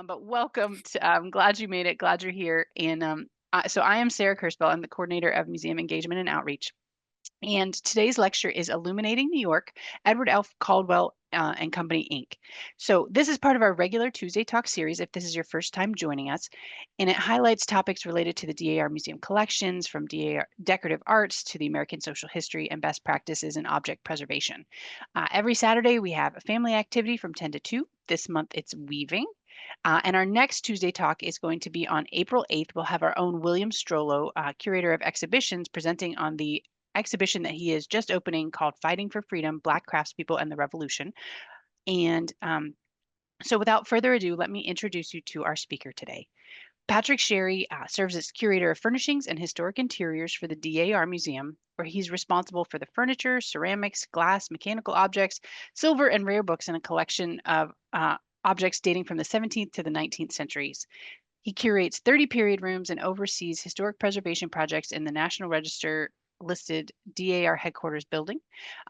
But welcome to, I'm glad you made it. Glad you're here. And so I am Sarah Kirschbell. I'm the coordinator of museum engagement and outreach. And today's lecture is Illuminating New York, Edward F. Caldwell and Company, Inc. So this is part of our regular Tuesday Talk series, if this is your first time joining us. And it highlights topics related to the DAR museum collections, from DAR decorative arts to the American social history and best practices in object preservation. Every Saturday, we have a family activity from 10 to 2. This month, it's weaving. And our next Tuesday talk is going to be on April 8th. We'll have our own William Strollo, curator of exhibitions, presenting on the exhibition that he is just opening called Fighting for Freedom, Black Craftspeople and the Revolution. And so without further ado, let me introduce you to our speaker today. Patrick Sheary serves as curator of furnishings and historic interiors for the DAR Museum, where he's responsible for the furniture, ceramics, glass, mechanical objects, silver, and rare books in a collection of objects dating from the 17th to the 19th centuries. He curates 30 period rooms and oversees historic preservation projects in the National Register listed DAR headquarters building.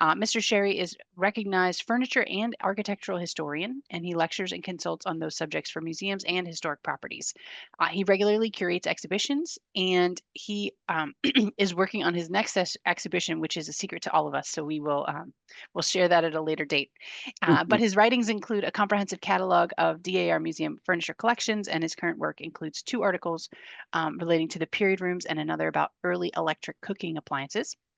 Mr. Sheary is recognized furniture and architectural historian, and he lectures and consults on those subjects for museums and historic properties. He regularly curates exhibitions, and he is working on his next exhibition, which is a secret to all of us. So we will we'll share that at a later date. But his writings include a comprehensive catalog of DAR museum furniture collections, and his current work includes 2 articles relating to the period rooms and another about early electric cooking appliances.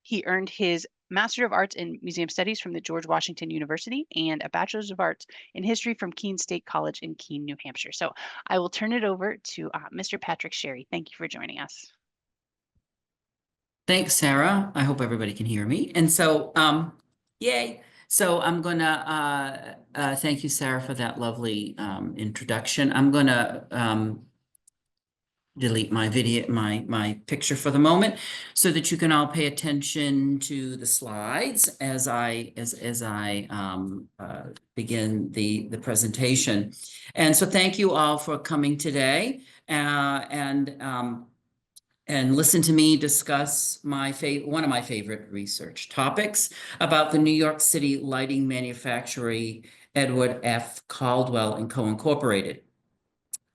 He earned his Master of Arts in Museum Studies from the George Washington University and a Bachelor's of Arts in History from Keene State College in Keene, New Hampshire. So I will turn it over to Mr. Patrick Sheary. Thank you for joining us. Thanks, Sarah. I hope everybody can hear me. And so, yay. So I'm gonna thank you, Sarah, for that lovely introduction. I'm gonna delete my video, my picture for the moment, so that you can all pay attention to the slides as I begin the presentation. And so thank you all for coming today and listen to me discuss one of my favorite research topics about the New York City lighting manufacturer Edward F. Caldwell & Co. Incorporated.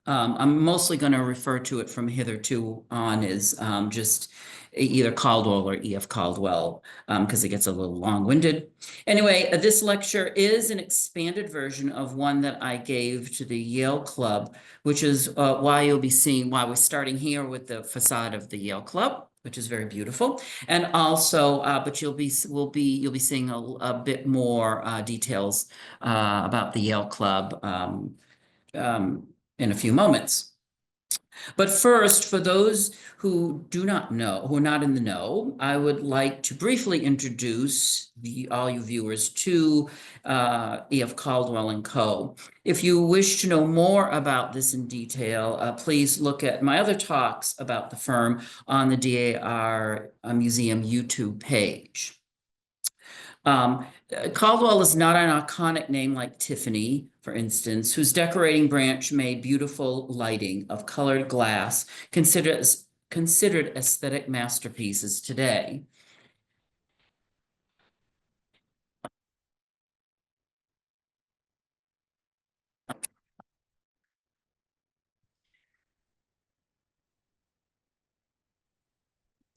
I'm mostly going to refer to it from hitherto on as just either Caldwell or E.F. Caldwell, because it gets a little long-winded. Anyway, this lecture is an expanded version of one that I gave to the Yale Club, which is why we're starting here with the facade of the Yale Club, which is very beautiful, and also, but you'll be seeing a bit more details about the Yale Club in a few moments. But first, for those who are not in the know, I would like to briefly introduce all you viewers to E.F. Caldwell & Co. If you wish to know more about this in detail, please look at my other talks about the firm on the DAR Museum YouTube page. Caldwell is not an iconic name like Tiffany, for instance, whose decorating branch made beautiful lighting of colored glass considered aesthetic masterpieces today.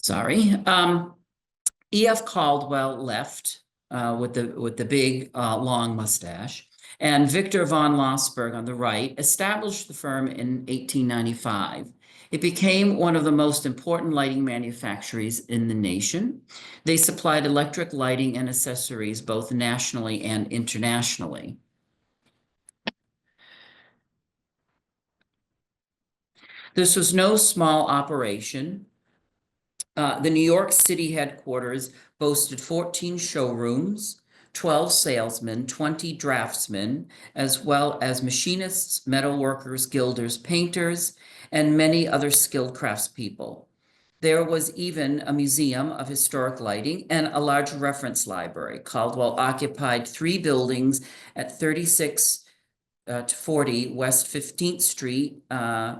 Sorry. E.F. Caldwell left with the big long mustache, and Victor von Lossberg on the right established the firm in 1895. It became one of the most important lighting manufacturers in the nation. They supplied electric lighting and accessories both nationally and internationally. This was no small operation. The New York City headquarters boasted 14 showrooms, 12 salesmen, 20 draftsmen, as well as machinists, metalworkers, gilders, painters, and many other skilled craftspeople. There was even a museum of historic lighting and a large reference library. Caldwell occupied 3 buildings at 36 to 40 West 15th Street,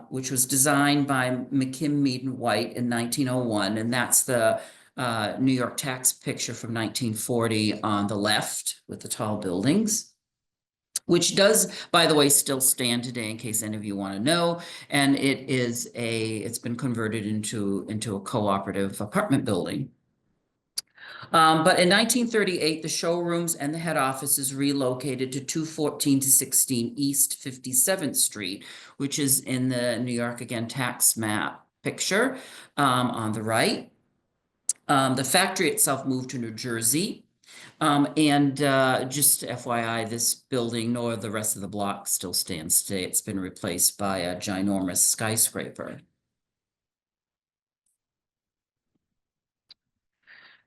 which was designed by McKim, Mead & White in 1901. And that's the New York tax picture from 1940 on the left with the tall buildings. which does, by the way, still stand today in case any of you want to know. And it's been converted into a cooperative apartment building. But in 1938, the showrooms and the head offices relocated to 214 to 16 East 57th Street, which is in the New York, again, tax map picture on the right. The factory itself moved to New Jersey. And just FYI, this building nor the rest of the block still stands today. It's been replaced by a ginormous skyscraper.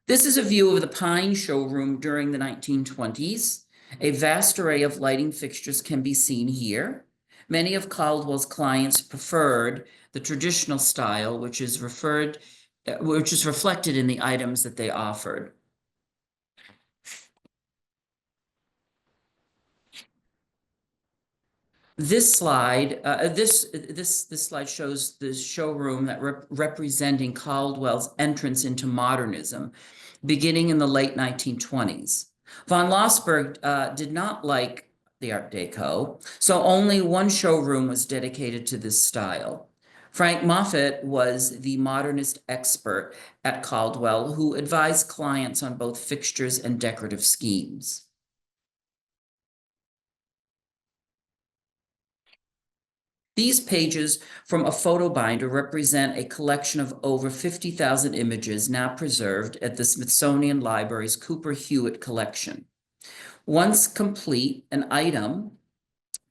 This is a view of the Pine showroom during the 1920s. A vast array of lighting fixtures can be seen here. Many of Caldwell's clients preferred the traditional style, which is reflected in the items that they offered. This slide, this slide shows the showroom that representing Caldwell's entrance into modernism, beginning in the late 1920s. Von Lossberg did not like the Art Deco, so only one showroom was dedicated to this style. Frank Moffat was the modernist expert at Caldwell who advised clients on both fixtures and decorative schemes. These pages from a photo binder represent a collection of over 50,000 images now preserved at the Smithsonian Library's Cooper Hewitt collection. Once complete, an item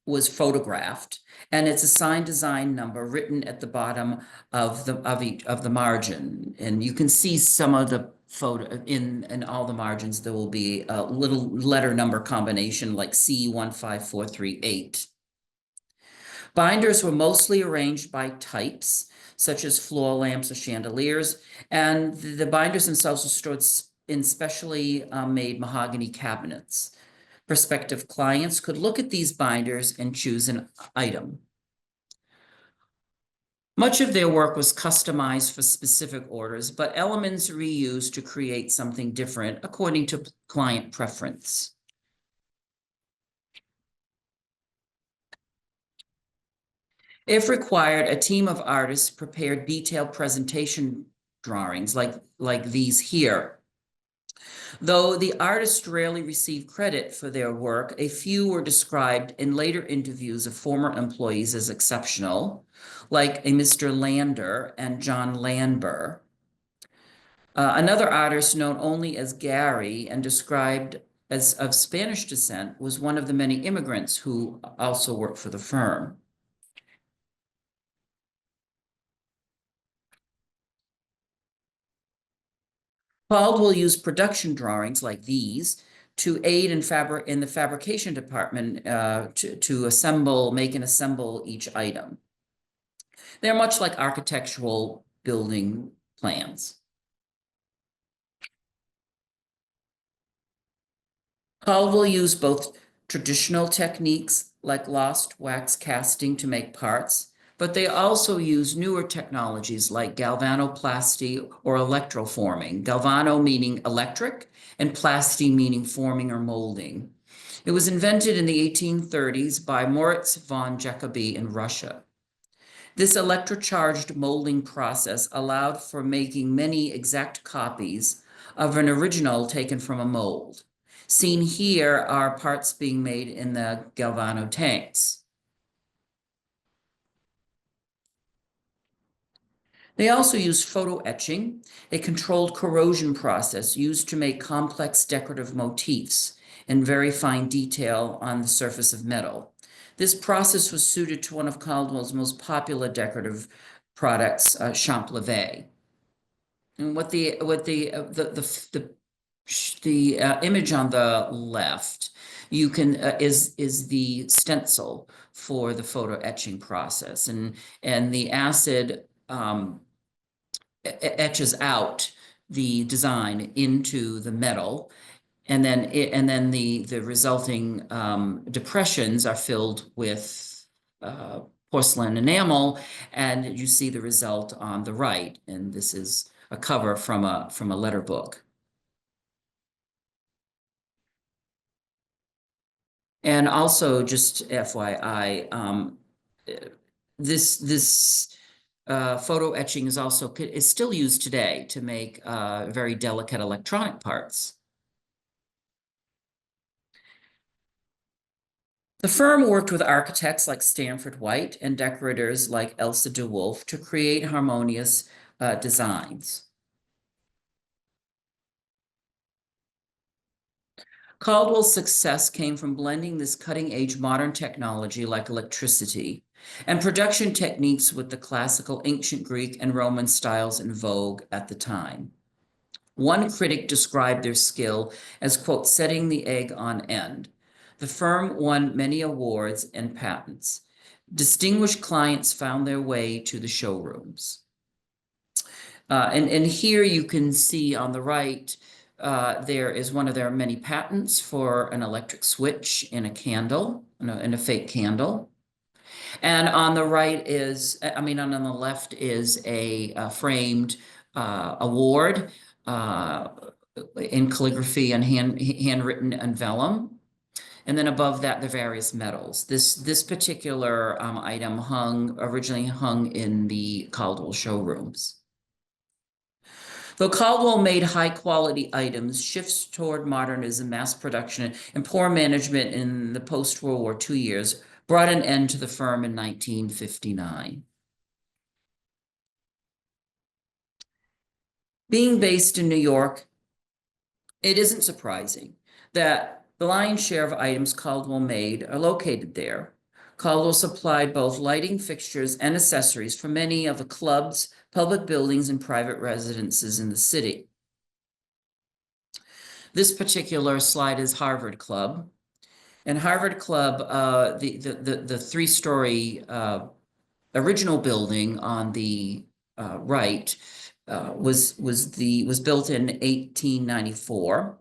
was photographed and its assigned design number written at the bottom of the margin. And you can see some of the photo in all the margins. There will be a little letter number combination like C15438. Binders were mostly arranged by types, such as floor lamps or chandeliers, and the binders themselves were stored in specially made mahogany cabinets. Prospective clients could look at these binders and choose an item. Much of their work was customized for specific orders, but elements reused to create something different according to client preference. If required, a team of artists prepared detailed presentation drawings like these here. Though the artists rarely received credit for their work, a few were described in later interviews of former employees as exceptional, like a Mr. Lander and John Landber. Another artist known only as Gary and described as of Spanish descent was one of the many immigrants who also worked for the firm. Caldwell used production drawings like these to aid in the fabrication department to make and assemble each item. They're much like architectural building plans. Caldwell used both traditional techniques like lost wax casting to make parts, but they also use newer technologies like galvanoplasty or electroforming. Galvano meaning electric and plasti meaning forming or molding. It was invented in the 1830s by Moritz von Jacobi in Russia. This electrocharged molding process allowed for making many exact copies of an original taken from a mold. Seen here are parts being made in the Galvano tanks. They also used photo etching, a controlled corrosion process used to make complex decorative motifs in very fine detail on the surface of metal. This process was suited to one of Caldwell's most popular decorative products, Champlavet. And what the image on the left, you can is the stencil for the photo etching process, and the acid etches out the design into the metal, and then the resulting depressions are filled with porcelain enamel, and you see the result on the right. And this is a cover from a letter book. And also, just FYI, this photo etching is still used today to make very delicate electronic parts. The firm worked with architects like Stanford White and decorators like Elsa de Wolfe to create harmonious designs. Caldwell's success came from blending this cutting-edge modern technology like electricity and production techniques with the classical ancient Greek and Roman styles in vogue at the time. One critic described their skill as, quote, setting the egg on end. The firm won many awards and patents. Distinguished clients found their way to the showrooms. And here you can see on the right, there is one of their many patents for an electric switch in a candle, in a fake candle. And on the right is, on the left is a framed award in calligraphy and handwritten and vellum. And then above that, the various medals. This particular item originally hung in the Caldwell showrooms. Though Caldwell made high-quality items, shifts toward modernism, mass production, and poor management in the post-World War II years brought an end to the firm in 1959. Being based in New York, it isn't surprising that the lion's share of items Caldwell made are located there. Caldwell supplied both lighting fixtures and accessories for many of the clubs, public buildings, and private residences in the city. This particular slide is Harvard Club. And Harvard Club, the three-story original building on the right was built in 1894,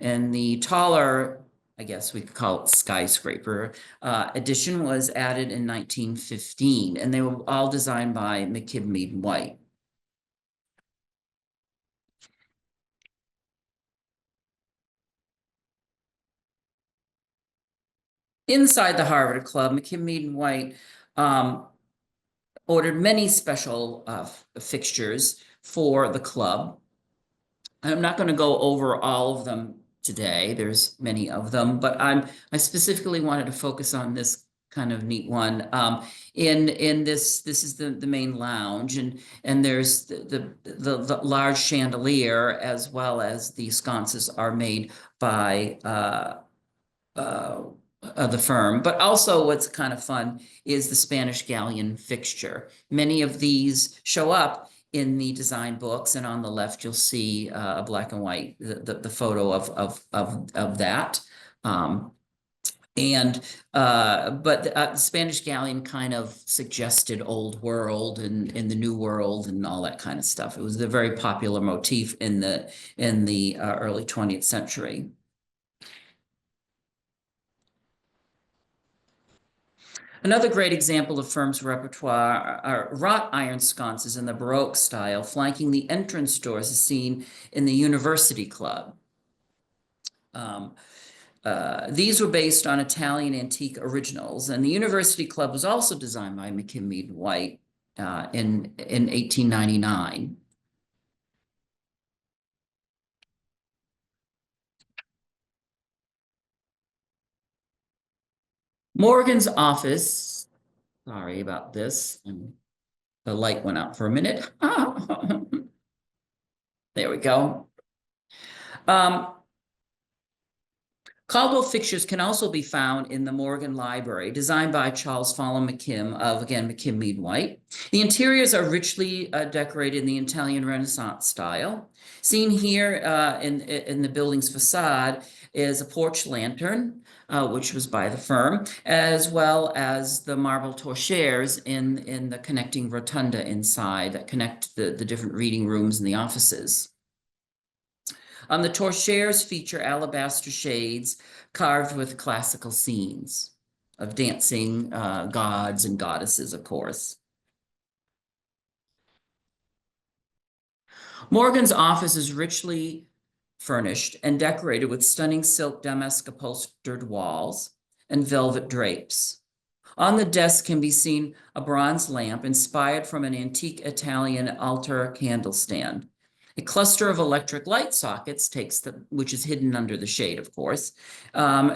and the taller, I guess we could call it skyscraper addition, was added in 1915, and they were all designed by McKim, Mead and White. Inside the Harvard Club, McKim, Mead and White ordered many special fixtures for the club. I'm not going to go over all of them today. There's many of them, but I specifically wanted to focus on this kind of neat one. In this is the main lounge, and there's the large chandelier, as well as the sconces are made by the firm. But also what's kind of fun is the Spanish galleon fixture. Many of these show up in the design books, and on the left you'll see a black and white, the photo of that. But the Spanish galleon kind of suggested old world and in the new world and all that kind of stuff. It was a very popular motif in the early 20th century. Another great example of firm's repertoire are wrought iron sconces in the Baroque style, flanking the entrance doors as seen in the University Club. These were based on Italian antique originals, and the University Club was also designed by McKim, Mead and White in 1899. Morgan's office, sorry about this, the light went out for a minute. There we go. Caldwell fixtures can also be found in the Morgan Library, designed by Charles Follen McKim of, again, McKim, Mead and White. The interiors are richly decorated in the Italian Renaissance style. Seen here in the building's facade is a porch lantern, which was by the firm, as well as the marble torchères in the connecting rotunda inside that connect the different reading rooms and the offices. The torchères feature alabaster shades carved with classical scenes of dancing gods and goddesses, of course. Morgan's office is richly furnished and decorated with stunning silk damask upholstered walls and velvet drapes. On the desk can be seen a bronze lamp inspired from an antique Italian altar candle stand. A cluster of electric light sockets which is hidden under the shade, of course,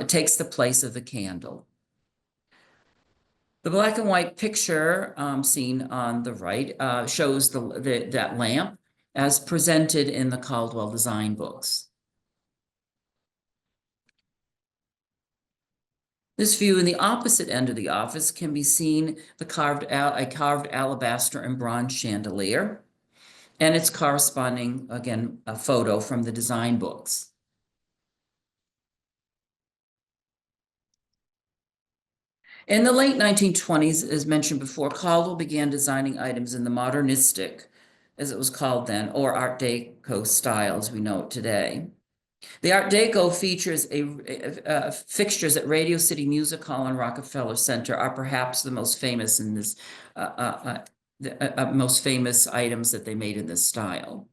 takes the place of the candle. The black and white picture seen on the right shows that lamp as presented in the Caldwell design books. This view in the opposite end of the office can be seen a carved alabaster and bronze chandelier, and its corresponding, again, a photo from the design books. In the late 1920s, as mentioned before, Caldwell began designing items in the modernistic, as it was called then, or Art Deco style as we know it today. The Art Deco features fixtures at Radio City Music Hall and Rockefeller Center are perhaps the most famous in this, most famous items that they made in this style.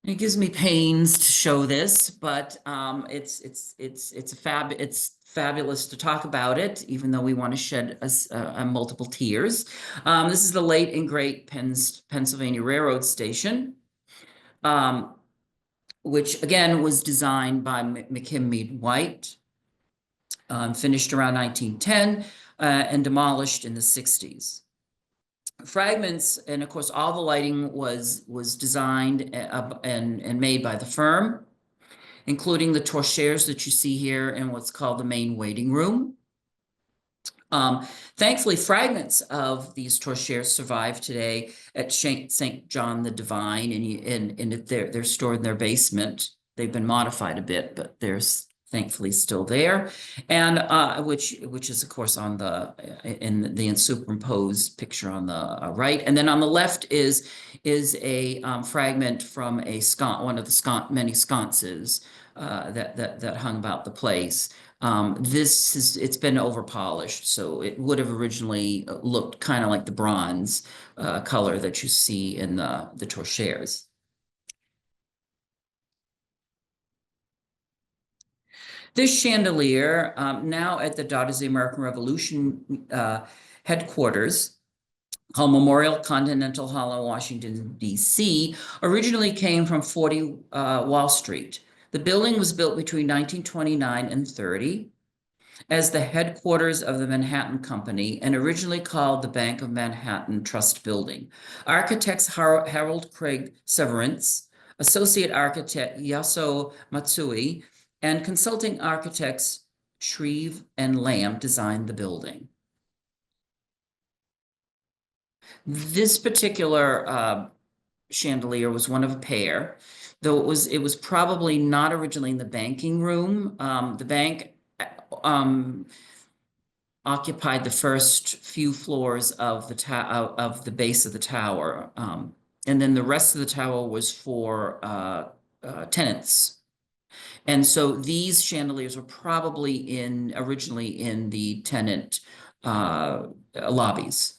It gives me pains to show this, but it's fabulous to talk about it, even though we want to shed multiple tears. This is the late and great Pennsylvania Railroad Station, which again was designed by McKim White, finished around 1910, and demolished in the 60s. Fragments, and of course, all the lighting was designed and made by the firm, including the torchères that you see here in what's called the main waiting room. Thankfully, fragments of these torchères survive today at St. John the Divine, and they're stored in their basement. They've been modified a bit, but there's thankfully still there, and which is of course on in the superimposed picture on the right, and then on the left is a fragment from one of the many sconces that hung about the place. It's been over polished, so it would have originally looked kind of like the bronze color that you see in the torchères. This chandelier, now at the Daughters of the American Revolution headquarters, called Memorial Continental Hall in Washington, D.C., originally came from 40 Wall Street. The building was built between 1929 and 30 as the headquarters of the Manhattan Company and originally called the Bank of Manhattan Trust Building. Architects Harold Craig Severance, Associate Architect Yaso Matsui, and consulting architects Shreve and Lamb designed the building. This particular chandelier was one of a pair, though it was probably not originally in the banking room. The bank occupied the first few floors of the base of the tower, and then the rest of the tower was for tenants. And so these chandeliers were probably originally in the tenant lobbies.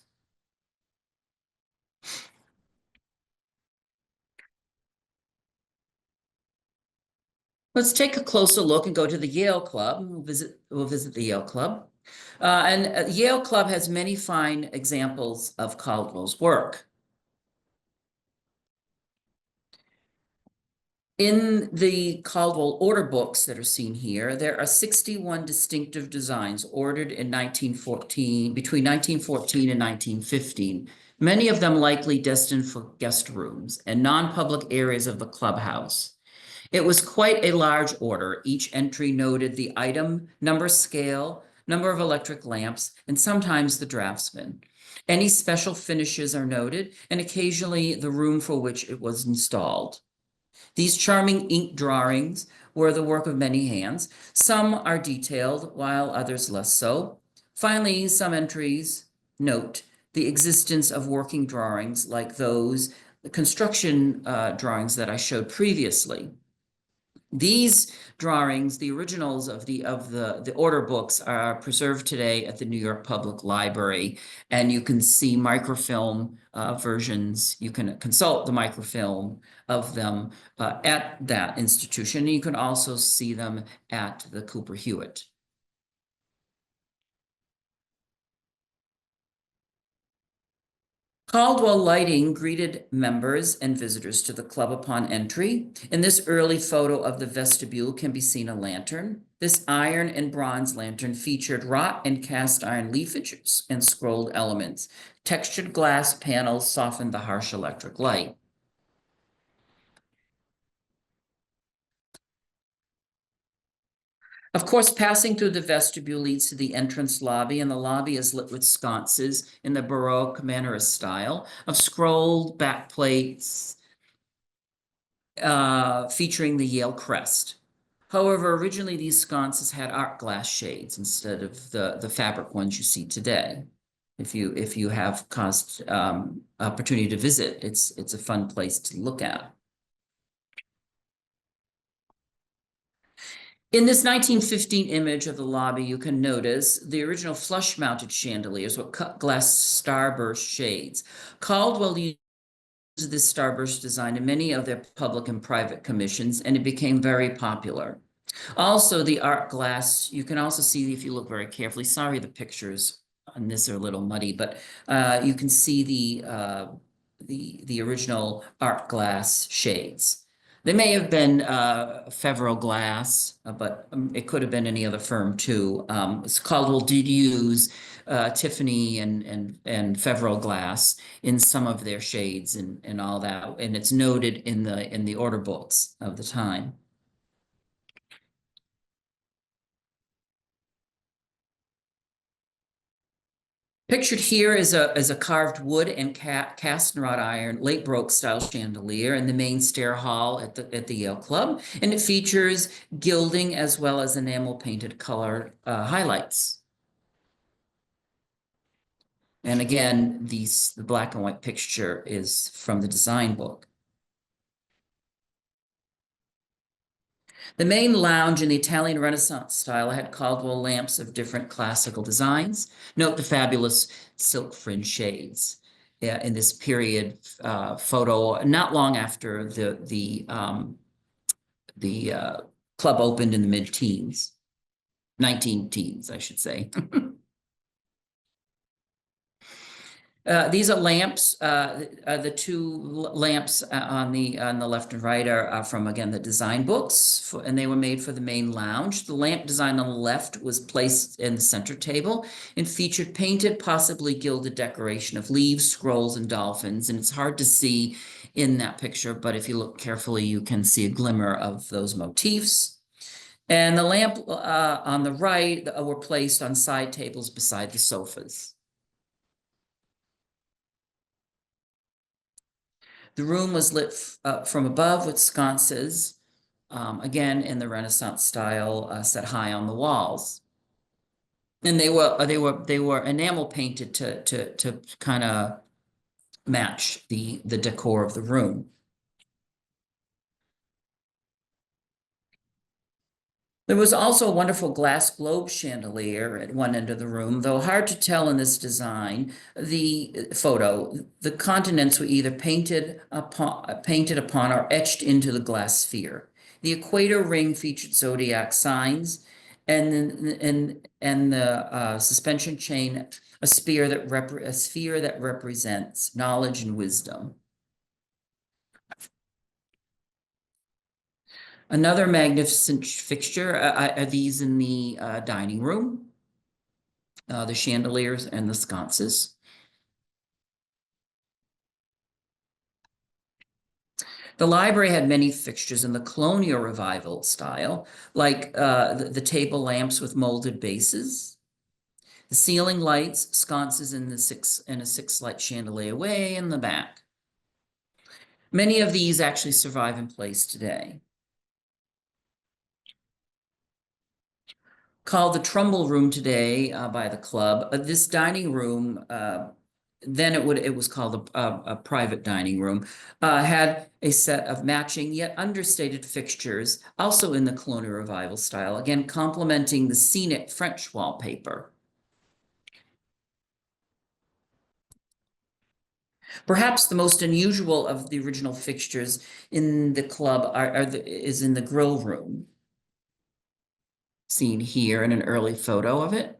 Let's take a closer look and go to the Yale Club. We'll visit the Yale Club. And Yale Club has many fine examples of Caldwell's work. In the Caldwell order books that are seen here, there are 61 distinctive designs ordered in between 1914 and 1915, many of them likely destined for guest rooms and non-public areas of the clubhouse. It was quite a large order. Each entry noted the item, number, scale, number of electric lamps, and sometimes the draftsman. Any special finishes are noted, and occasionally the room for which it was installed. These charming ink drawings were the work of many hands. Some are detailed, while others less so. Finally, some entries note the existence of working drawings like the construction drawings that I showed previously. These drawings, the originals of the order books, are preserved today at the New York Public Library, and you can see microfilm versions. You can consult the microfilm of them at that institution. And you can also see them at the Cooper Hewitt. Caldwell Lighting greeted members and visitors to the club upon entry. In this early photo of the vestibule can be seen a lantern. This iron and bronze lantern featured wrought and cast iron leafages and scrolled elements. Textured glass panels softened the harsh electric light. Of course, passing through the vestibule leads to the entrance lobby, and the lobby is lit with sconces in the Baroque Mannerist style of scrolled backplates featuring the Yale crest. However, originally these sconces had art glass shades instead of the fabric ones you see today. If you have opportunity to visit, it's a fun place to look at. In this 1915 image of the lobby, you can notice the original flush-mounted chandeliers with cut glass starburst shades. Caldwell used this starburst design in many of their public and private commissions, and it became very popular. Also, the art glass, you can also see if you look very carefully. Sorry, the pictures on this are a little muddy, but you can see the original art glass shades. They may have been Fevro glass, but it could have been any other firm too. Caldwell did use Tiffany and Fevro glass in some of their shades and all that, and it's noted in the order books of the time. Pictured here is a carved wood and cast and wrought iron late Baroque style chandelier in the main stair hall at the Yale Club, and it features gilding as well as enamel painted color highlights. And again, the black and white picture is from the design book. The main lounge in the Italian Renaissance style had Caldwell lamps of different classical designs. Note the fabulous silk fringe shades in this period photo, not long after the club opened in the mid-teens, 19 teens, I should say. These are lamps. The two lamps on the left and right are from, again, the design books, and they were made for the main lounge. The lamp design on the left was placed in the center table and featured painted, possibly gilded decoration of leaves, scrolls, and dolphins. And it's hard to see in that picture, but if you look carefully, you can see a glimmer of those motifs. And the lamp on the right were placed on side tables beside the sofas. The room was lit from above with sconces, again in the Renaissance style, set high on the walls, and they were enamel painted to kind of match the decor of the room. There was also a wonderful glass globe chandelier at one end of the room, though hard to tell in this design, the photo. The continents were either painted upon or etched into the glass sphere. The equator ring featured zodiac signs, and the suspension chain, a sphere that represents knowledge and wisdom. Another magnificent fixture are these in the dining room, the chandeliers and the sconces. The library had many fixtures in the colonial revival style, like the table lamps with molded bases, the ceiling lights, sconces in a six-light chandelier way in the back. Many of these actually survive in place today. Called the Trumbull Room today by the club. This dining room then it was called a private dining room, had a set of matching yet understated fixtures, also in the Colonial Revival style, again complementing the scenic French wallpaper. Perhaps the most unusual of the original fixtures in the club is in the grill room, seen here in an early photo of it.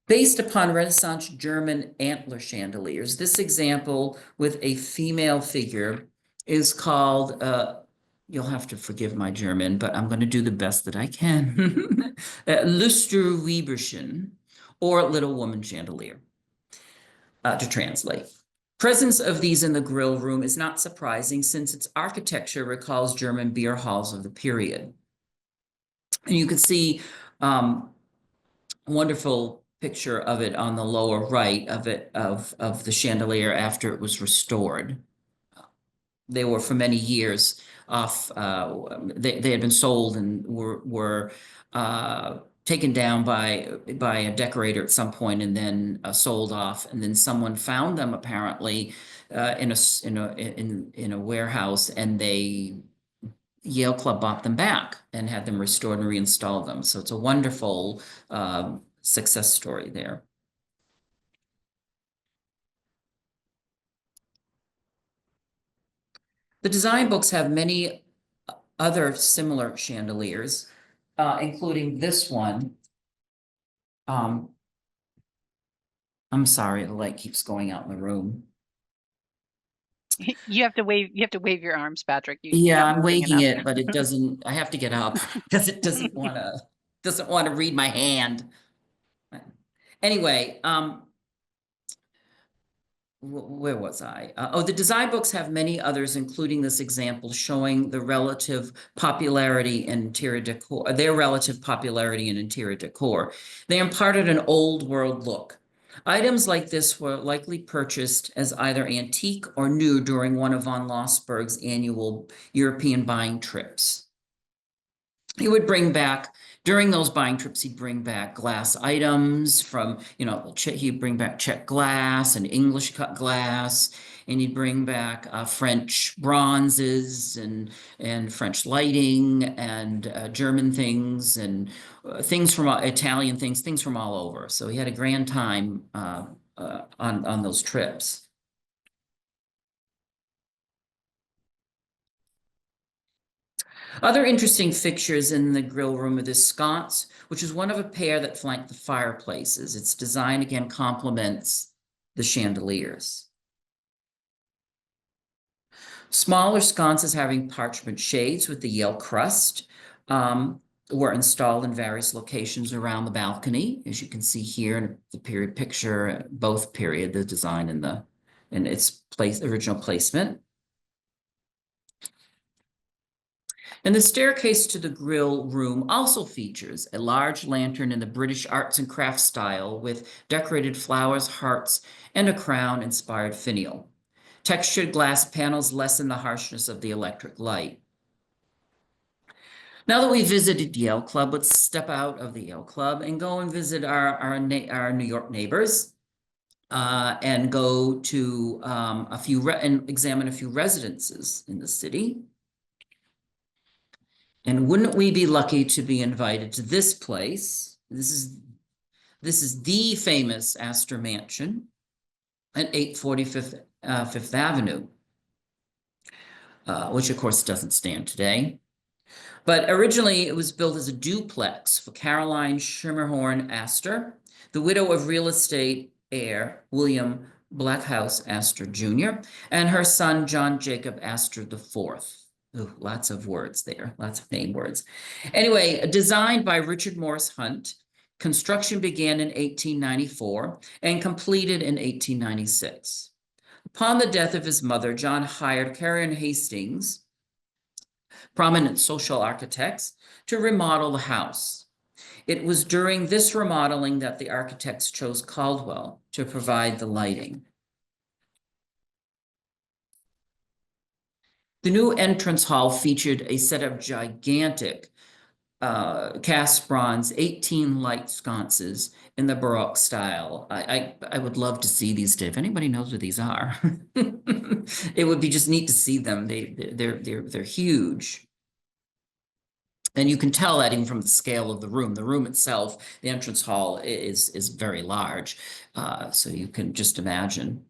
Based upon Renaissance German antler chandeliers, this example with a female figure is called, you'll have to forgive my German, but I'm going to do the best that I can. Lusterwieberchen, or Little Woman Chandelier, to translate. Presence of these in the grill room is not surprising since its architecture recalls German beer halls of the period. And you can see wonderful picture of it on the lower right of the chandelier after it was restored. They were for many years off. They had been sold and were taken down by a decorator at some point, and then sold off. And then someone found them apparently in a warehouse, and Yale Club bought them back and had them restored and reinstalled them. So it's a wonderful success story there. The design books have many other similar chandeliers, including this one. I'm sorry, the light keeps going out in the room. You have to wave your arms, Patrick. You're Yeah, not I'm moving waking enough. it, but it doesn't, I have to get up because it doesn't want to read my hand. Anyway, where was I? The design books have many others, including this example showing the relative popularity in interior decor, their relative popularity in interior decor. They imparted an old world look. Items like this were likely purchased as either antique or new during one of von Lossberg's annual European buying trips. He would bring back, during those buying trips, he'd bring back glass items from, he'd bring back Czech glass and English cut glass, and he'd bring back French bronzes and French lighting and German things and things from Italian things from all over. So he had a grand time on those trips. Other interesting fixtures in the grill room are the sconce, which is one of a pair that flank the fireplaces. Its design again complements the chandeliers. Smaller sconces having parchment shades with the Yale crust were installed in various locations around the balcony, as you can see here in the period picture, both period, the design and its original placement. And the staircase to the grill room also features a large lantern in the British arts and crafts style with decorated flowers, hearts, and a crown-inspired finial. Textured glass panels lessen the harshness of the electric light. Now that we visited Yale Club, let's step out of the Yale Club and go and visit our New York neighbors and go to and examine a few residences in the city. And wouldn't we be lucky to be invited to this place? This is the famous Astor Mansion at 845 Fifth Avenue, which of course doesn't stand today. But originally it was built as a duplex for Caroline Schermerhorn Astor, the widow of real estate heir William Blackhouse Astor Jr., and her son John Jacob Astor IV. Ooh, lots of words there, lots of name words. Anyway, designed by Richard Morris Hunt, construction began in 1894 and completed in 1896. Upon the death of his mother, John hired Karen Hastings, prominent social architects, to remodel the house. It was during this remodeling that the architects chose Caldwell to provide the lighting. The new entrance hall featured a set of gigantic cast bronze 18 light sconces in the Baroque style. I would love to see these. If anybody knows what these are, it would be just neat to see them. They're huge. And you can tell that even from the scale of the room. The room itself, the entrance hall is very large. So you can just imagine.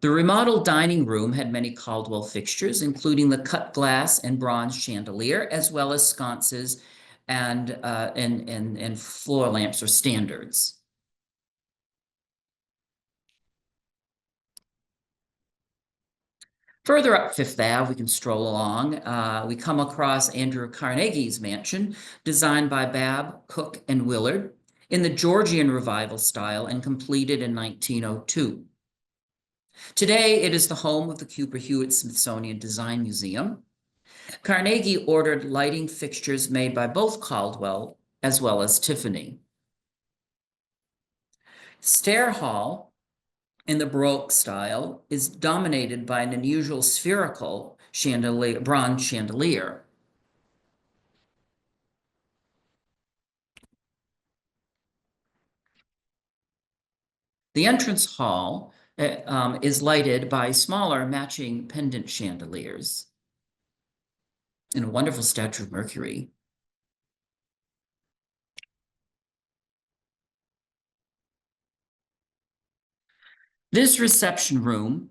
The remodeled dining room had many Caldwell fixtures, including the cut glass and bronze chandelier, as well as sconces and floor lamps or standards. Further up Fifth Ave, we can stroll along. We come across Andrew Carnegie's mansion, designed by Babb, Cook, and Willard in the Georgian Revival style and completed in 1902. Today, it is the home of the Cooper Hewitt Smithsonian Design Museum. Carnegie ordered lighting fixtures made by both Caldwell as well as Tiffany. Stair Hall, in the Baroque style, is dominated by an unusual spherical chandelier, bronze chandelier. The entrance hall is lighted by smaller matching pendant chandeliers and a wonderful statue of Mercury. This reception room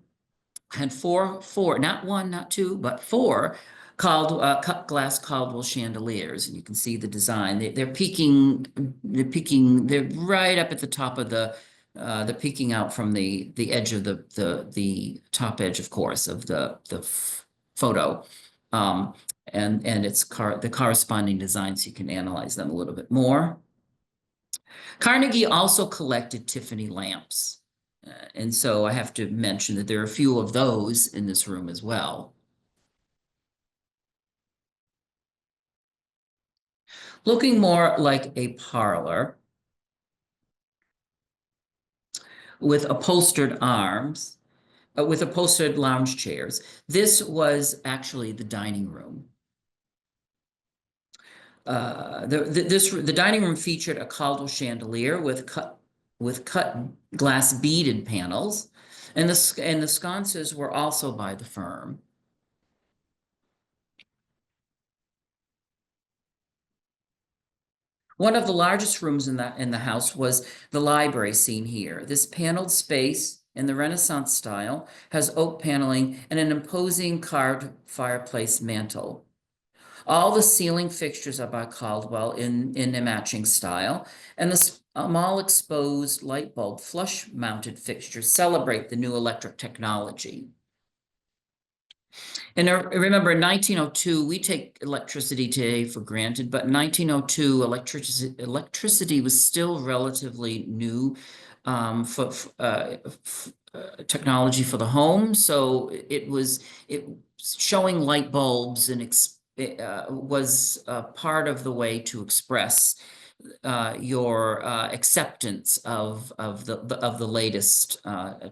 had four, not one, not two, but four cut glass Caldwell chandeliers, and you can see the design. They're peeking. They're right up at the top of they're peeking out from the edge of the top edge, of course, of the photo, and it's the corresponding design, so you can analyze them a little bit more. Carnegie also collected Tiffany lamps. And so I have to mention that there are a few of those in this room as well. Looking more like a parlor with upholstered arms, with upholstered lounge chairs. This was actually the dining room. The dining room featured a Caldwell chandelier with cut glass beaded panels, and the sconces were also by the firm. One of the largest rooms in the house was the library seen here. This paneled space in the Renaissance style has oak paneling and an imposing carved fireplace mantel. All the ceiling fixtures are by Caldwell in a matching style, and the small exposed light bulb flush-mounted fixtures celebrate the new electric technology. And remember, in 1902, we take electricity today for granted, but in 1902, electricity was still relatively new for technology for the home. So it showing light bulbs and was part of the way to express your acceptance of the latest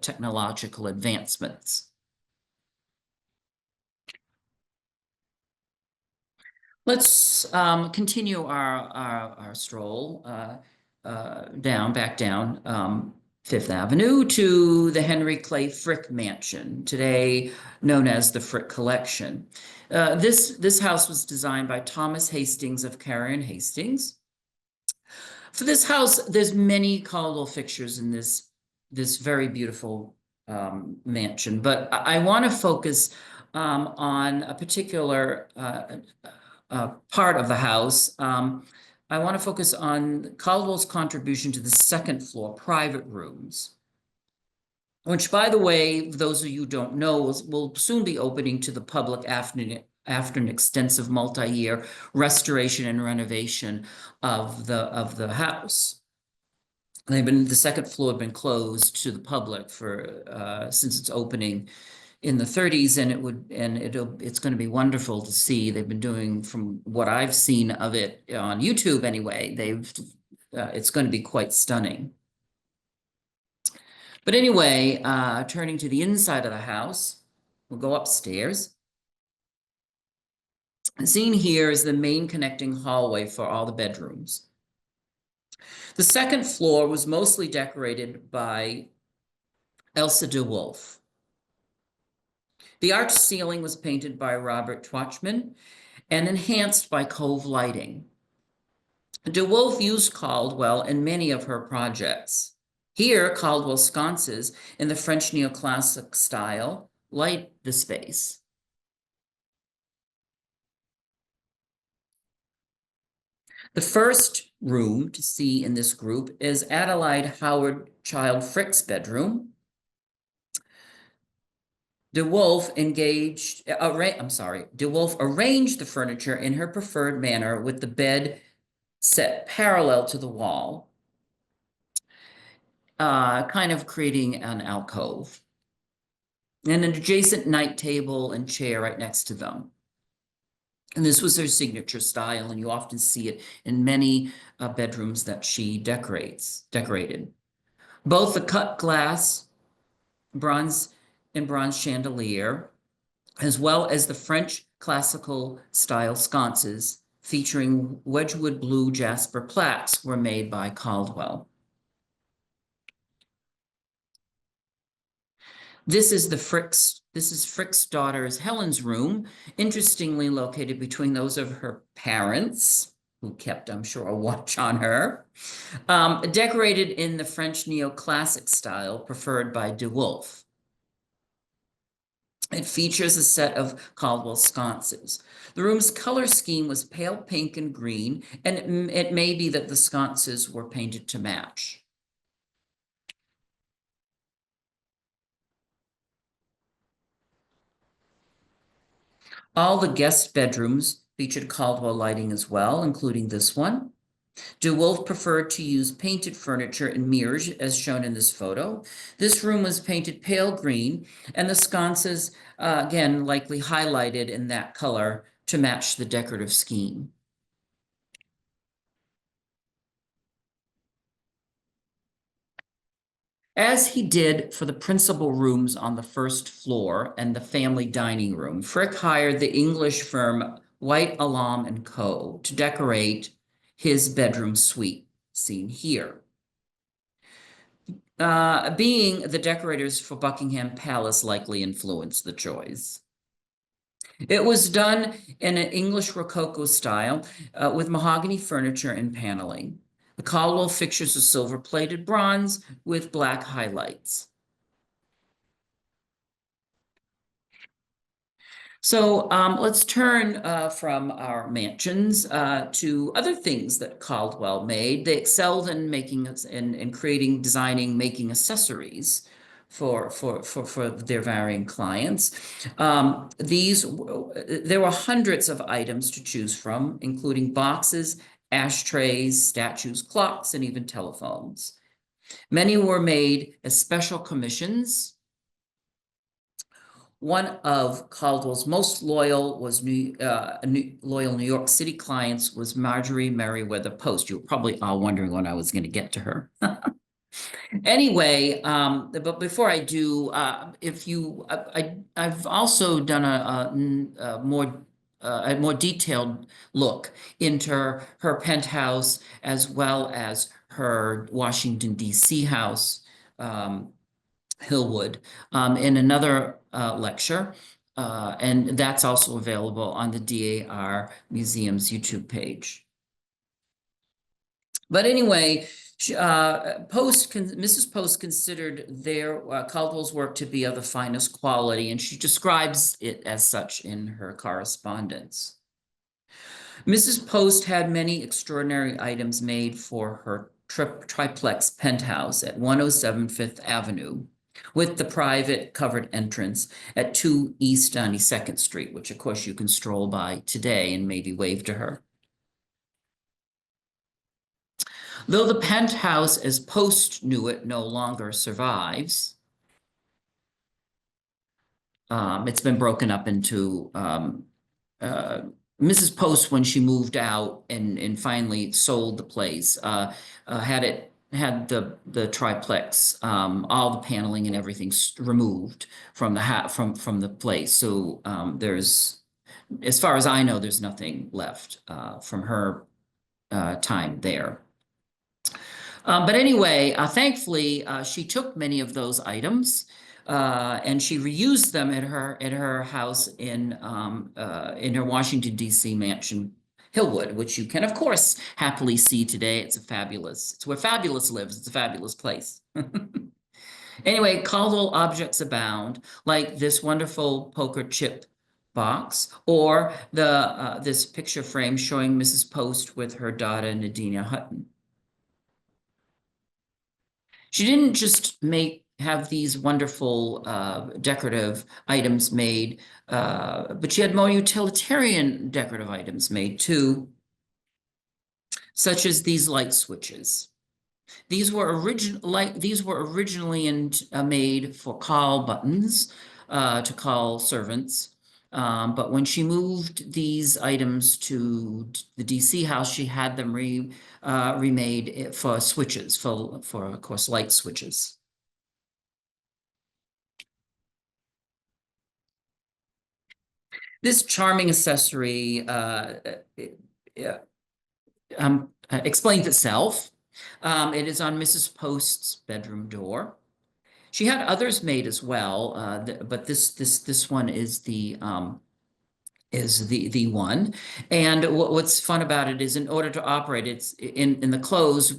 technological advancements. Let's continue our stroll back down Fifth Avenue to the Henry Clay Frick Mansion, today known as the Frick Collection. This house was designed by Thomas Hastings of Carey and Hastings. For this house, there's many Caldwell fixtures in this very beautiful mansion, but I want to focus on a particular part of the house. I want to focus on Caldwell's contribution to the second floor private rooms, which, by the way, those of you who don't know, will soon be opening to the public after an extensive multi-year restoration and renovation of the house. The second floor had been closed to the public for since its opening in the 30s, and it's going to be wonderful to see. They've been doing, from what I've seen of it on YouTube anyway, it's going to be quite stunning. But anyway, turning to the inside of the house, We'll go upstairs. Seen here is the main connecting hallway for all the bedrooms. The second floor was mostly decorated by Elsa de Wolf. The arch ceiling was painted by Robert Twachman and enhanced by Cove Lighting. De Wolf used Caldwell in many of her projects. Here, Caldwell sconces in the French neoclassic style light the space. The first room to see in this group is Adelaide Howard Child Frick's bedroom. De Wolf arranged the furniture in her preferred manner with the bed set parallel to the wall, kind of creating an alcove, and an adjacent night table and chair right next to them. And this was her signature style, and you often see it in many bedrooms that she decorated. Both the cut glass bronze chandelier, as well as the French classical style sconces featuring Wedgwood blue jasper plaques, were made by Caldwell. This is Frick's daughter's Helen's room, interestingly located between those of her parents, who kept, I'm sure, a watch on her, decorated in the French neoclassic style preferred by De Wolf. It features a set of Caldwell sconces. The room's color scheme was pale pink and green, and it may be that the sconces were painted to match. All the guest bedrooms featured Caldwell lighting as well, including this one. De Wolf preferred to use painted furniture and mirrors, as shown in this photo. This room was painted pale green, and the sconces, again, likely highlighted in that color to match the decorative scheme. As he did for the principal rooms on the first floor and the family dining room, Frick hired the English firm White Alam Co. to decorate his bedroom suite, seen here. Being the decorators for Buckingham Palace likely influenced the choice. It was done in an English Rococo style with mahogany furniture and paneling. The Caldwell fixtures are silver-plated bronze with black highlights. So let's turn from our mansions to other things that Caldwell made. They excelled in designing, making accessories for their varying clients. There were hundreds of items to choose from, including boxes, ashtrays, statues, clocks, and even telephones. Many were made as special commissions. One of Caldwell's most loyal New York City clients was Marjorie Merriweather Post. You were probably all wondering when I was going to get to her. Anyway, but before I do, I've also done a more detailed look into her penthouse as well as her Washington, D.C. house, Hillwood, in another lecture, and that's also available on the DAR Museum's YouTube page. But anyway, Mrs. Post considered Caldwell's work to be of the finest quality, and she describes it as such in her correspondence. Mrs. Post had many extraordinary items made for her triplex penthouse at 107 Fifth Avenue, with the private covered entrance at 2 East 92nd Street, which of course you can stroll by today and maybe wave to her. Though the penthouse as Post knew it no longer survives, it's been broken up into Mrs. Post, when she moved out and finally sold the place, had it the triplex, all the paneling and everything removed from the place. So there's, as far as I know, there's nothing left from her time there. But anyway, thankfully, she took many of those items and she reused them at her house in her Washington, D.C. mansion, Hillwood, which you can, of course, happily see today. It's where fabulous lives. It's a fabulous place. Anyway, Caldwell objects abound, like this wonderful poker chip box, or this picture frame showing Mrs. Post with her daughter Nadina Hutton. She didn't just have these wonderful decorative items made, but she had more utilitarian decorative items made too, such as these light switches. These were originally made for call buttons to call servants. But when she moved these items to the DC house, she had them remade for switches, for of course, light switches. This charming accessory explains itself. It is on Mrs. Post's bedroom door. She had others made as well, but this one is the one. And what's fun about it is, in order to operate, it's in the close.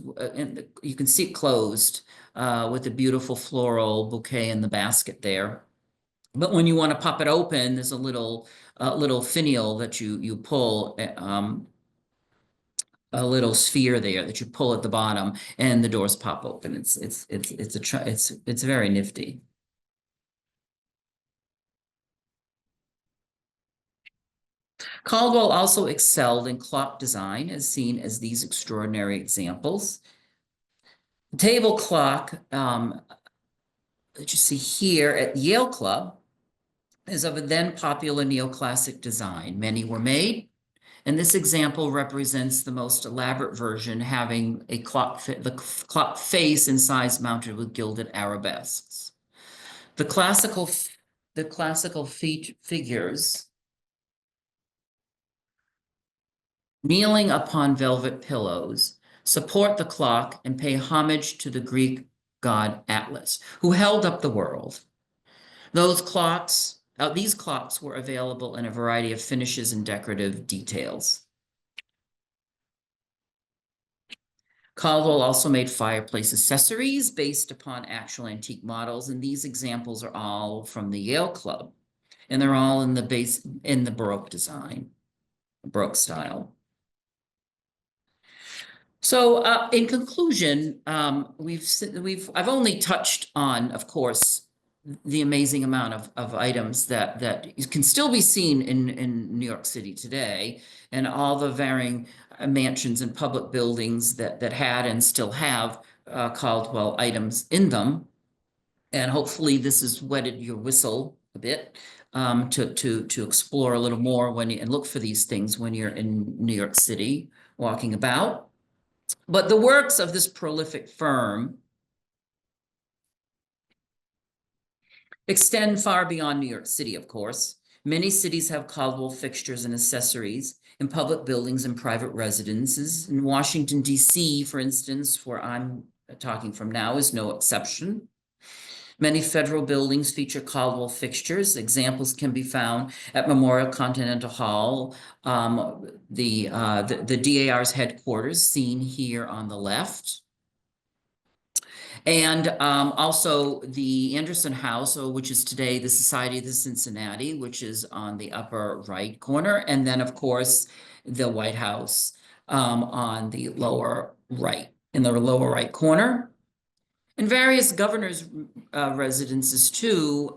You can see it closed with a beautiful floral bouquet in the basket there. But when you want to pop it open, there's a little finial that you pull. A little sphere there that you pull at the bottom, and the doors pop open. It's very nifty. Caldwell also excelled in clock design, as seen as these extraordinary examples. The table clock that you see here at Yale Club is of a then popular neoclassic design. Many were made, and this example represents the most elaborate version, having the clock face and sides mounted with gilded arabesques. The classical figures kneeling upon velvet pillows support the clock and pay homage to the Greek god Atlas, who held up the world. These clocks were available in a variety of finishes and decorative details. Caldwell also made fireplace accessories based upon actual antique models, and these examples are all from the Yale Club, and they're all in the Baroque design, Baroque style. So, in conclusion, I've only touched on, of course, the amazing amount of items that can still be seen in New York City today, and all the varying mansions and public buildings that had and still have Caldwell items in them. And hopefully this has whetted your whistle a bit to explore a little more and look for these things when you're in New York City walking about. But the works of this prolific firm extend far beyond New York City, of course. Many cities have Caldwell fixtures and accessories in public buildings and private residences. In Washington, D.C., for instance, where I'm talking from now, is no exception. Many federal buildings feature Caldwell fixtures. Examples can be found at Memorial Continental Hall, the DAR's headquarters, seen here on the left. And also the Anderson House, which is today the Society of the Cincinnati, which is on the upper right corner. And then, of course, the White House on the lower right, in the lower right corner. And various governors' residences, too,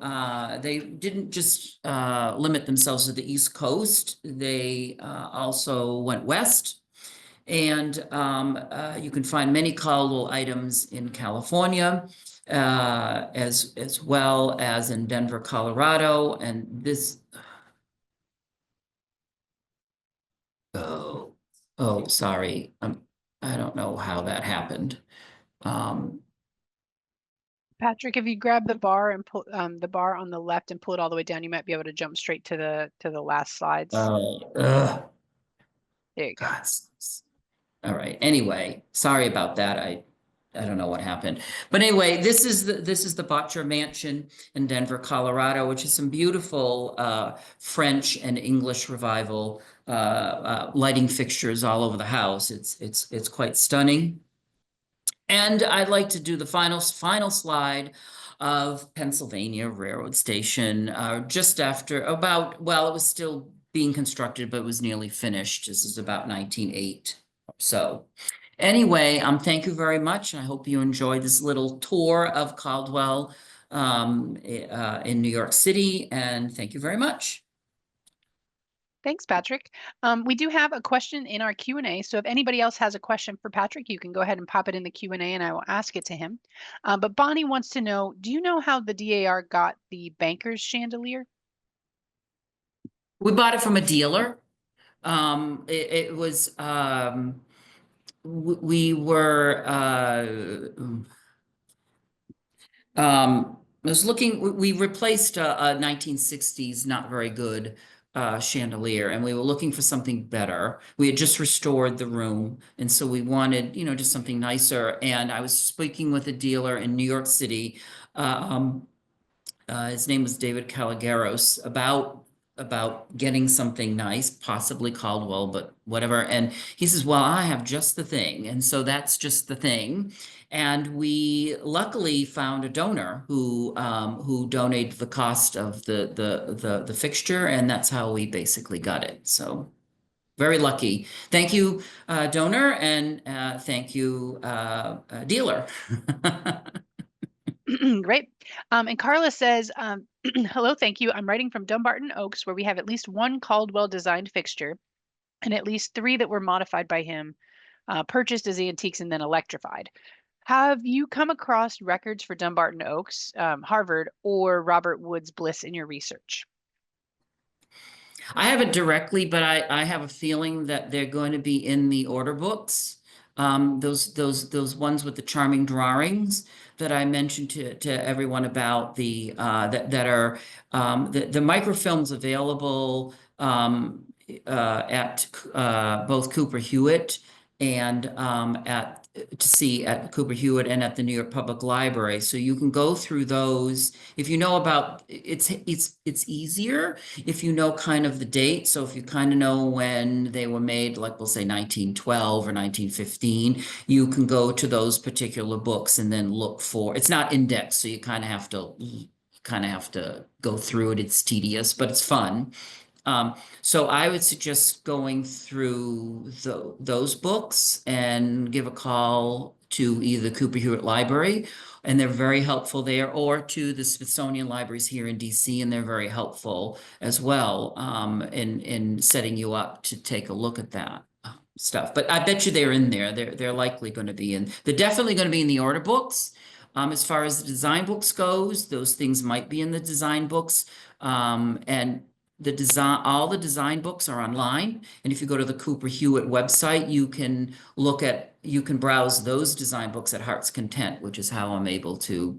they didn't just limit themselves to the East Coast. They also went west. And you can find many Caldwell items in California, as well as in Denver, Colorado. And this, sorry, I don't know how that happened. Um, Patrick, if you grab the bar and pull the bar on the left and pull it all the way down, you might be able to jump straight to the last slides. ugh, There you go. God. All right. Anyway, sorry about that. I don't know what happened. But anyway, this is the Butcher Mansion in Denver, Colorado, which is some beautiful French and English revival lighting fixtures all over the house. It's quite stunning. And I'd like to do the final slide of Pennsylvania Railroad Station, just after about, well, it was still being constructed, but it was nearly finished. This is about 1908 or so. Anyway, thank you very much. I hope you enjoyed this little tour of Caldwell in New York City, and thank you very much. Thanks, Patrick. We do have a question in our Q&A. So if anybody else has a question for Patrick, you can go ahead and pop it in the Q&A and I will ask it to him. But Bonnie wants to know, do you know how the DAR got the banker's chandelier? We bought it from a dealer. It was we were I was looking, we replaced a 1960s not very good chandelier, and we were looking for something better. We had just restored the room, and so we wanted, just something nicer. And I was speaking with a dealer in New York City. His name was David Caligaros, about getting something nice, possibly Caldwell, but whatever. And he says, "Well, I have just the thing," and so that's just the thing. And we luckily found a donor who donated the cost of the fixture, and that's how we basically got it. So very lucky. Thank you, donor, and thank you, dealer. Great. And Carla says, hello, thank you. I'm writing from Dumbarton Oaks, where we have at least one Caldwell designed fixture and at least 3 that were modified by him, purchased as antiques and then electrified. Have you come across records for Dumbarton Oaks, Harvard, or Robert Woods Bliss in your research? I haven't directly, but I have a feeling that they're going to be in the order books. Those ones with the charming drawings that I mentioned to everyone about that are the microfilms available at both Cooper Hewitt and at to see at Cooper Hewitt and at the New York Public Library. So you can go through those. If you know about it's easier if you know kind of the date. So if you kind of know when they were made, like we'll say 1912 or 1915, you can go to those particular books and then look for, it's not indexed, so you kind of have to go through it. It's tedious, but it's fun. So I would suggest going through those books and give a call to either Cooper Hewitt Library, and they're very helpful there, or to the Smithsonian Libraries here in DC, and they're very helpful as well in setting you up to take a look at that stuff. But I bet you they're in there. They're likely going to be in. They're definitely going to be in the order books. As far as the design books goes, those things might be in the design books. And all the design books are online. And if you go to the Cooper Hewitt website, you can browse those design books at Heart's Content, which is how I'm able to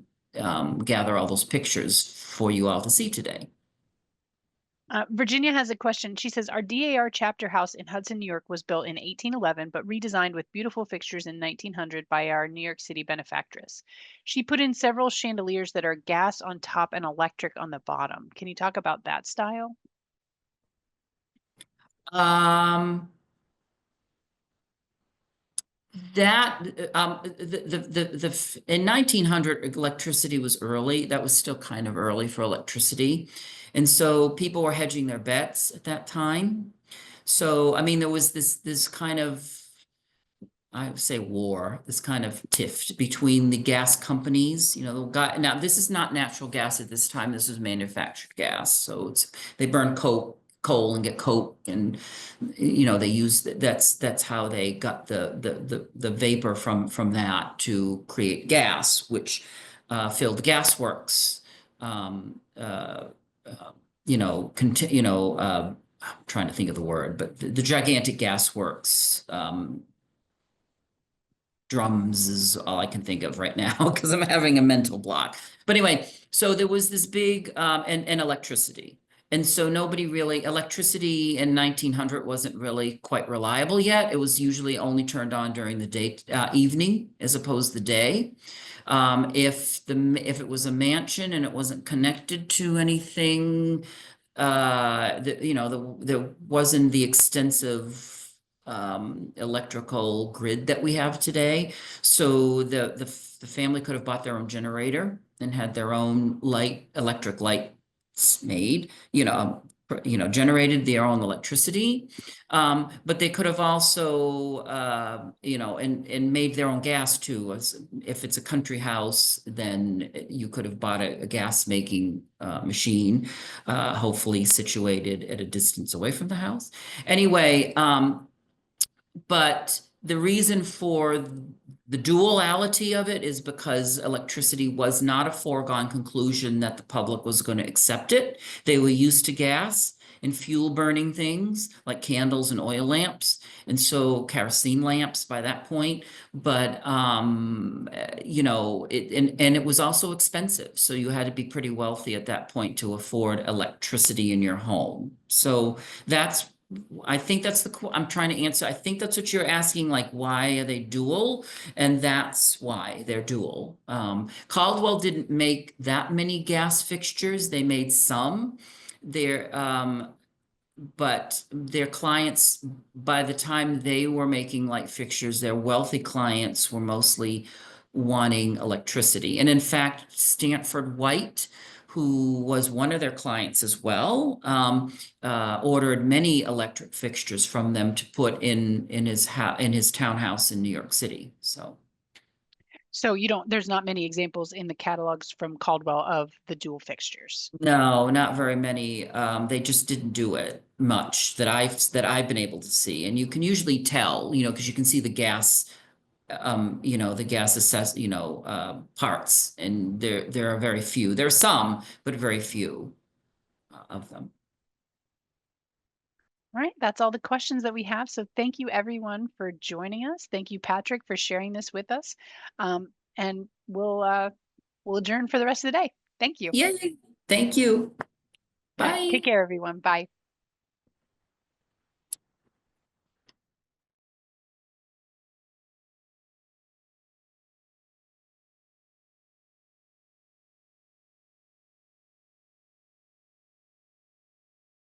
gather all those pictures for you all to see today. Virginia has a question. She says, our DAR chapter house in Hudson, New York was built in 1811, but redesigned with beautiful fixtures in 1900 by our New York City benefactress. She put in several chandeliers that are gas on top and electric on the bottom. Can you talk about that style? Um, that in 1900 electricity was early. That was still kind of early for electricity, and so people were hedging their bets at that time. So I mean, there was this kind of, I would say, war, this kind of tiff between the gas companies. Now this is not natural gas at this time. This is manufactured gas. So they burn coal and get coke, and they use that's how they got the vapor from that to create gas, which filled gas works. I'm trying to think of the word, but the gigantic gas works. drums is all I can think of right now because I'm having a mental block. But anyway, so there was this big and electricity. And so nobody really, electricity in 1900 wasn't really quite reliable yet. It was usually only turned on during the day, evening as opposed to the day. If it was a mansion and it wasn't connected to anything, there wasn't the extensive electrical grid that we have today. So the family could have bought their own generator and had their own electric lights made, generated their own electricity. But they could have also, and made their own gas too. If it's a country house, then you could have bought a gas making machine, hopefully situated at a distance away from the house. Anyway, but the reason for the duality of it is because electricity was not a foregone conclusion that the public was going to accept it. They were used to gas and fuel burning things like candles and oil lamps, and so kerosene lamps by that point. But it was also expensive, so you had to be pretty wealthy at that point to afford electricity in your home. So that's I think that's I'm trying to answer. I think that's what you're asking, like, why are they dual? And that's why they're dual. Caldwell didn't make that many gas fixtures. They made some. They're, but their clients, by the time they were making light fixtures, their wealthy clients were mostly wanting electricity. And in fact, Stanford White, who was one of their clients as well, ordered many electric fixtures from them to put in his townhouse in New York City. So there's not many examples in the catalogs from Caldwell of the dual fixtures. No, not very many. They just didn't do it much that I've been able to see. And you can usually tell, because you can see the gas, the gas parts, and there are very few. There are some, but very few of them. All right, that's all the questions that we have. So thank you everyone for joining us. Thank you, Patrick, for sharing this with us. And we'll adjourn for the rest of the day. Thank you. Yay. Thank you. Okay, Bye. take care, everyone. Bye.